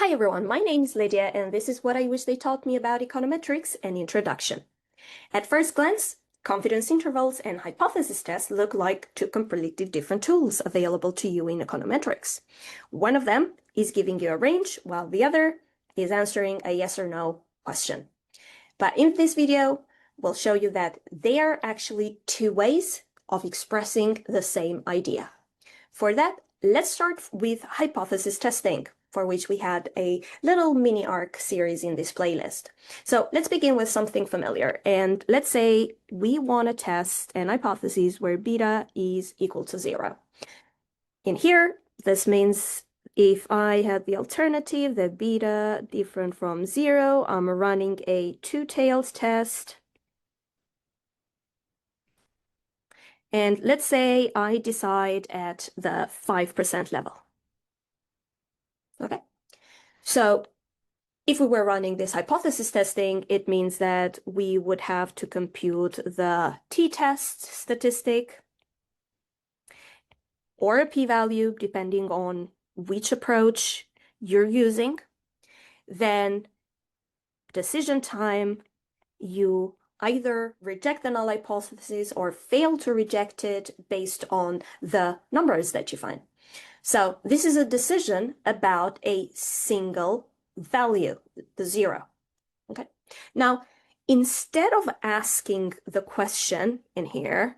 Hi everyone, my name is Lydia and this is what I wish they taught me about econometrics and introduction. At first glance, confidence intervals and hypothesis tests look like two completely different tools available to you in econometrics. One of them is giving you a range, while the other is answering a yes or no question. But in this video, we'll show you that they are actually two ways of expressing the same idea. For that, let's start with hypothesis testing, for which we had a little mini arc series in this playlist. So let's begin with something familiar. And let's say we want to test an hypothesis where beta is equal to 0. In here, this means if I had the alternative that beta different from 0, I'm running a two-tailed test. And let's say I decide at the 5% level. Okay, so if we were running this hypothesis testing, it means that we would have to compute the t-test statistic or a p-value, depending on which approach you're using. Then decision time, you either reject the null hypothesis or fail to reject it based on the numbers that you find. So this is a decision about a single value, the 0. Okay. Now, instead of asking the question in here,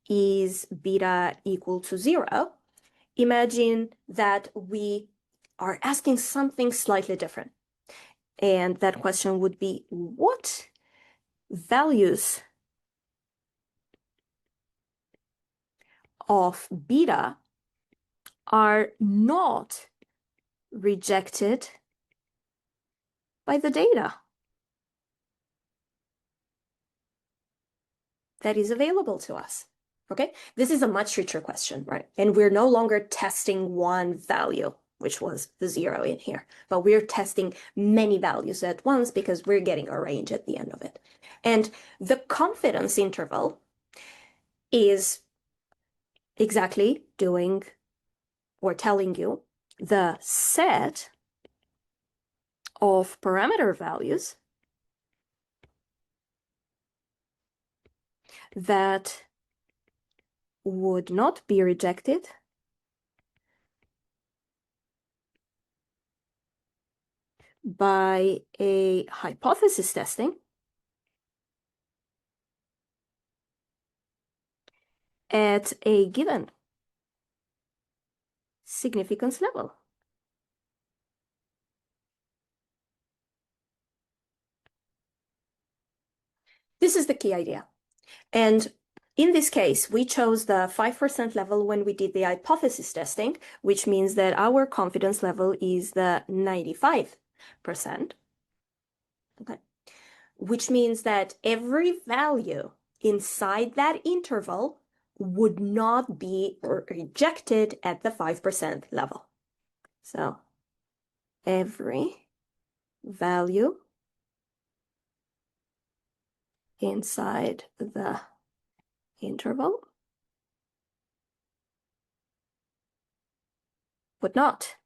is beta equal to 0? Imagine that we are asking something slightly different. And that question would be, what values of beta are not rejected by the data that is available to us? Okay, this is a much richer question, right? And we're no longer testing one value, which was the 0 in here, but we're testing many values at once because we're getting a range at the end of it. And the confidence interval is exactly doing or telling you the set of parameter values that would not be rejected by a hypothesis testing at a given significance level. This is the key idea. And in this case, we chose the 5% level when we did the hypothesis testing, which means that our confidence level is the 95%. Okay. Which means that every value inside that interval would not be rejected at the 5% level. So every value inside the interval would not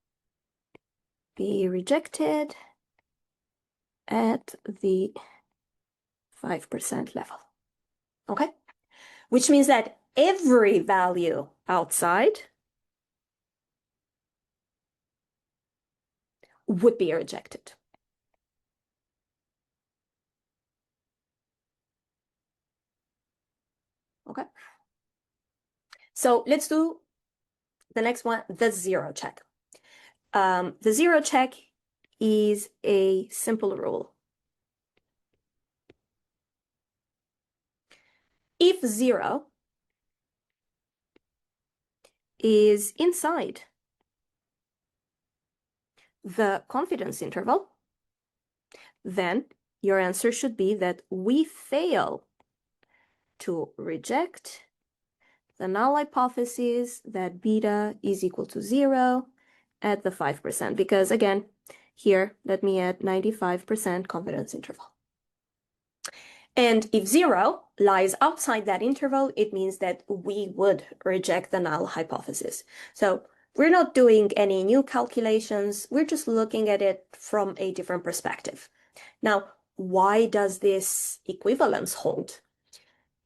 be rejected at the 5% level. Okay? Which means that every value outside would be rejected. Okay? So let's do the next one, the 0 check. The 0 check is a simple rule. If 0 is inside the confidence interval, then your answer should be that we fail to reject the null hypothesis that beta is equal to 0 at the 5%, because again, here, let me add 95% confidence interval. And if 0 lies outside that interval, it means that we would reject the null hypothesis. So We're not doing any new calculations. We're just looking at it from a different perspective. Now, why does this equivalence hold?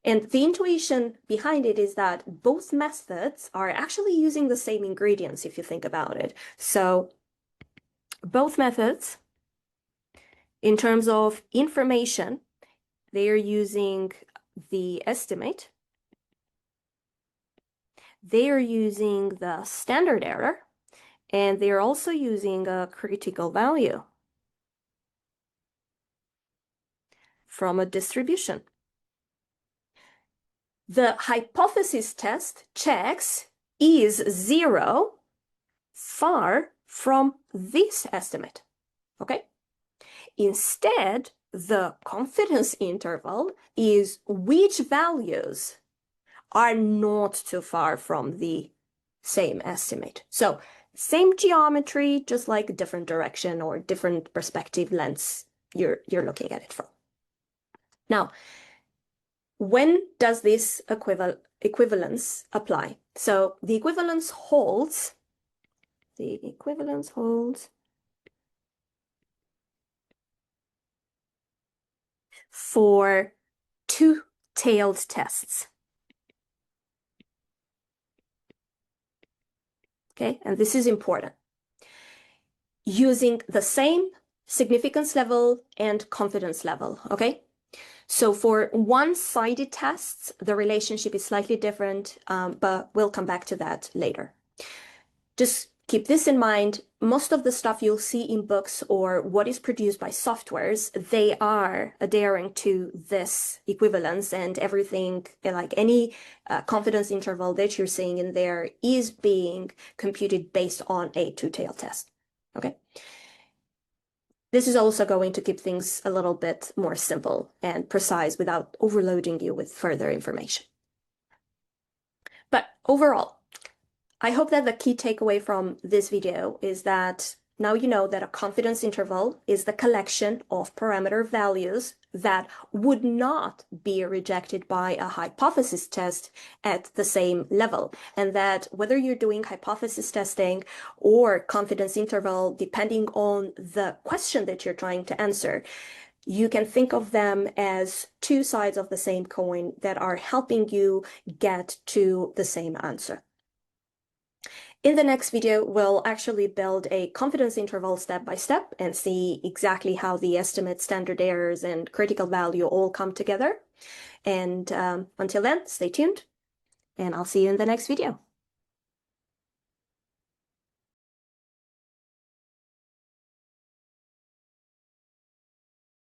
And the intuition behind it is that both methods are actually using the same ingredients, if you think about it. So both methods, in terms of information, they are using the estimate. They are using the standard error, and they're also using a critical value from a distribution. The hypothesis test checks, is 0 far from this estimate, okay? Instead, the confidence interval is which values are not too far from the same estimate. So same geometry, just like different direction or different perspective lens you're looking at it from. Now, when does this equivalence apply? So the equivalence holds for two-tailed tests. Okay, and this is important. Using the same significance level and confidence level, okay? So for one-sided tests, the relationship is slightly different, but we'll come back to that later. Just keep this in mind. Most of the stuff you'll see in books or what is produced by softwares, they are adhering to this equivalence, and everything, like any confidence interval that you're seeing in there is being computed based on a two-tailed test, okay? This is also going to keep things a little bit more simple and precise without overloading you with further information. But overall, I hope that the key takeaway from this video is that now you know that a confidence interval is the collection of parameter values that would not be rejected by a hypothesis test at the same level. And that whether you're doing hypothesis testing or confidence interval, depending on the question that you're trying to answer, you can think of them as two sides of the same coin that are helping you get to the same answer. In the next video, we'll actually build a confidence interval step by step and see exactly how the estimate, standard errors, and critical value all come together. And until then, stay tuned, and I'll see you in the next video.